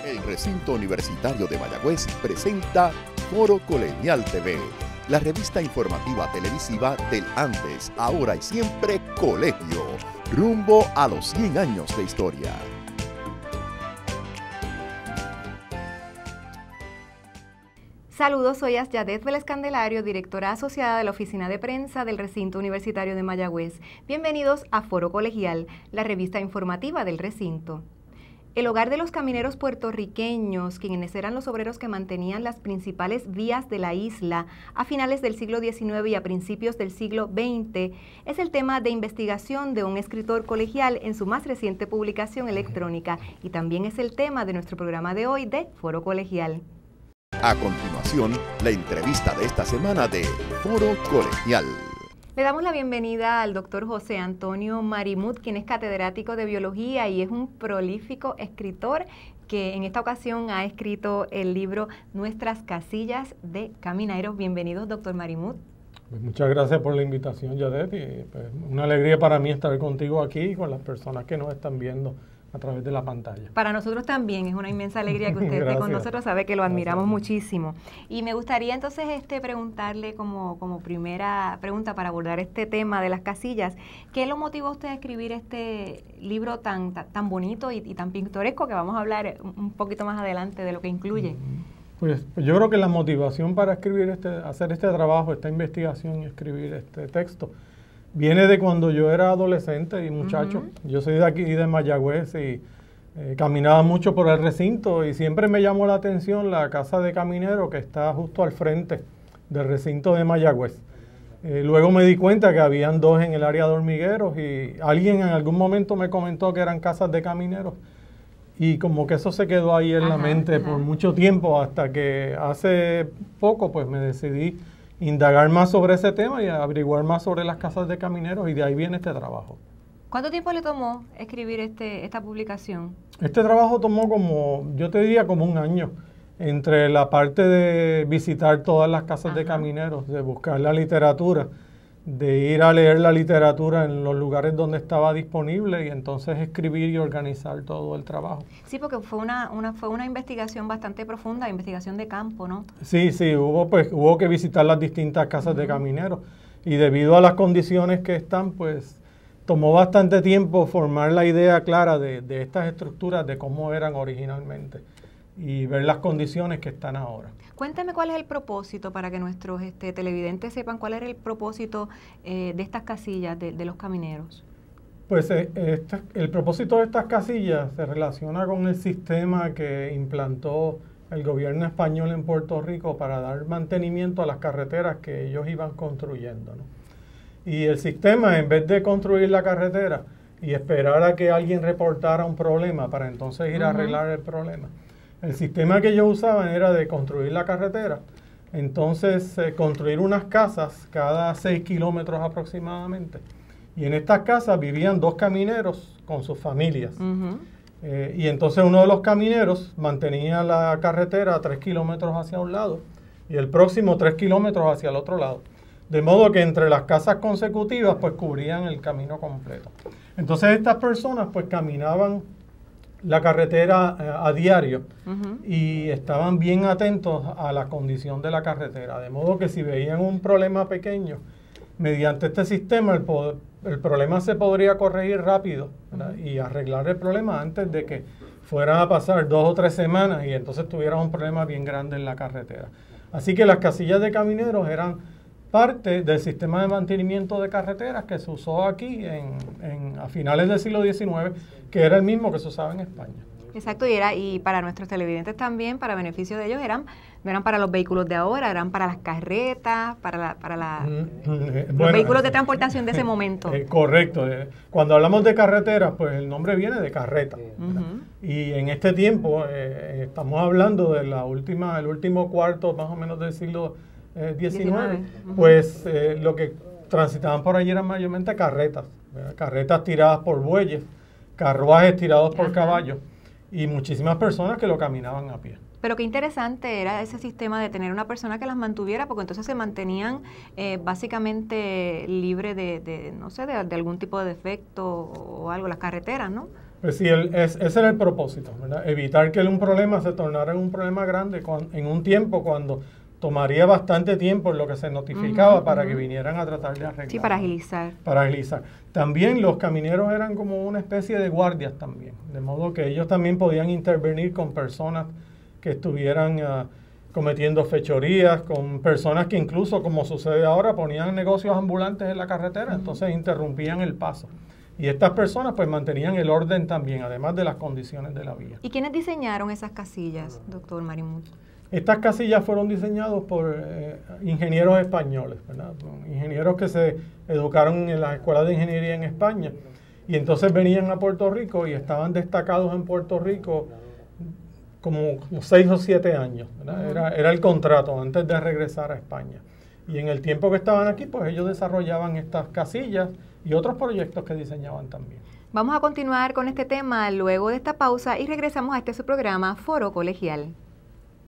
El Recinto Universitario de Mayagüez presenta Foro Colegial TV, la revista informativa televisiva del antes, ahora y siempre colegio, rumbo a los 100 años de historia. Saludos, soy Asyadet Vélez Candelario, directora asociada de la Oficina de Prensa del Recinto Universitario de Mayagüez. Bienvenidos a Foro Colegial, la revista informativa del recinto. El hogar de los camineros puertorriqueños, quienes eran los obreros que mantenían las principales vías de la isla a finales del siglo XIX y a principios del siglo XX, es el tema de investigación de un escritor colegial en su más reciente publicación electrónica y también es el tema de nuestro programa de hoy de Foro Colegial. A continuación, la entrevista de esta semana de Foro Colegial. Le damos la bienvenida al doctor José Antonio Marimut, quien es catedrático de biología y es un prolífico escritor que en esta ocasión ha escrito el libro Nuestras casillas de camineros. Bienvenidos, doctor Marimut. Pues muchas gracias por la invitación, Yadet, y pues, una alegría para mí estar contigo aquí y con las personas que nos están viendo a través de la pantalla. Para nosotros también es una inmensa alegría que usted esté con nosotros, sabe que lo admiramos muchísimo. Y me gustaría entonces preguntarle como primera pregunta para abordar este tema de las casillas, ¿qué lo motivó a usted a escribir este libro tan bonito y tan pintoresco que vamos a hablar un poquito más adelante de lo que incluye? Pues yo creo que la motivación para hacer este trabajo, esta investigación y escribir este texto viene de cuando yo era adolescente y muchacho. Yo soy de aquí, de Mayagüez, y caminaba mucho por el recinto y siempre me llamó la atención la casa de caminero que está justo al frente del recinto de Mayagüez. Luego me di cuenta que habían dos en el área de Hormigueros y alguien en algún momento me comentó que eran casas de camineros y como que eso se quedó ahí en la mente por mucho tiempo hasta que hace poco pues me decidí indagar más sobre ese tema y averiguar más sobre las casas de camineros y de ahí viene este trabajo. ¿Cuánto tiempo le tomó escribir esta publicación? Este trabajo tomó yo te diría como un año, entre la parte de visitar todas las casas de camineros, de buscar la literatura, de ir a leer la literatura en los lugares donde estaba disponible y entonces escribir y organizar todo el trabajo. Sí, porque fue una investigación bastante profunda, investigación de campo, ¿no? Sí, hubo que visitar las distintas casas de camineros y debido a las condiciones que están, pues tomó bastante tiempo formar la idea clara de estas estructuras, de cómo eran originalmente y ver las condiciones que están ahora. Cuénteme cuál es el propósito para que nuestros televidentes sepan cuál era el propósito de estas casillas de los camineros. Pues el propósito de estas casillas se relaciona con el sistema que implantó el gobierno español en Puerto Rico para dar mantenimiento a las carreteras que ellos iban construyendo, ¿no? Y el sistema, en vez de construir la carretera y esperar a que alguien reportara un problema para entonces ir a arreglar el problema, el sistema que ellos usaban era de construir la carretera, entonces construir unas casas cada 6 kilómetros aproximadamente. Y en estas casas vivían dos camineros con sus familias. Y entonces uno de los camineros mantenía la carretera 3 kilómetros hacia un lado y el próximo 3 kilómetros hacia el otro lado. De modo que entre las casas consecutivas pues cubrían el camino completo. Entonces estas personas pues caminaban la carretera a diario y estaban bien atentos a la condición de la carretera, de modo que si veían un problema pequeño, mediante este sistema el problema se podría corregir rápido, ¿verdad? Y arreglar el problema antes de que fueran a pasar 2 o 3 semanas y entonces tuvieran un problema bien grande en la carretera. Así que las casillas de camineros eran parte del sistema de mantenimiento de carreteras que se usó aquí a finales del siglo XIX, que era el mismo que se usaba en España. Exacto, y para nuestros televidentes también, para beneficio de ellos, no eran para los vehículos de ahora, eran para las carretas, los vehículos de transportación de ese momento. Correcto. Cuando hablamos de carreteras, pues el nombre viene de carreta. Y en este tiempo, estamos hablando de el último cuarto más o menos del siglo XIX, pues lo que transitaban por allí eran mayormente carretas, ¿verdad? Carretas tiradas por bueyes, carruajes tirados por caballos y muchísimas personas que lo caminaban a pie. Pero qué interesante era ese sistema de tener una persona que las mantuviera, porque entonces se mantenían básicamente libres de algún tipo de defecto o algo, las carreteras, ¿no? Pues sí, ese era el propósito, ¿verdad? Evitar que un problema se tornara en un problema grande en un tiempo cuando tomaría bastante tiempo en lo que se notificaba para que vinieran a tratar de arreglar. Sí, para agilizar. Para agilizar. También los camineros eran como una especie de guardias también, de modo que ellos también podían intervenir con personas que estuvieran cometiendo fechorías, con personas que incluso, como sucede ahora, ponían negocios ambulantes en la carretera, entonces interrumpían el paso. Y estas personas pues mantenían el orden también, además de las condiciones de la vía. ¿Y quiénes diseñaron esas casillas, doctor Marimut? Estas casillas fueron diseñadas por ingenieros españoles, ¿verdad? Ingenieros que se educaron en las escuelas de ingeniería en España y entonces venían a Puerto Rico y estaban destacados en Puerto Rico como 6 o 7 años, ¿verdad? Era el contrato antes de regresar a España. Y en el tiempo que estaban aquí, pues ellos desarrollaban estas casillas y otros proyectos que diseñaban también. Vamos a continuar con este tema luego de esta pausa y regresamos a este su programa Foro Colegial.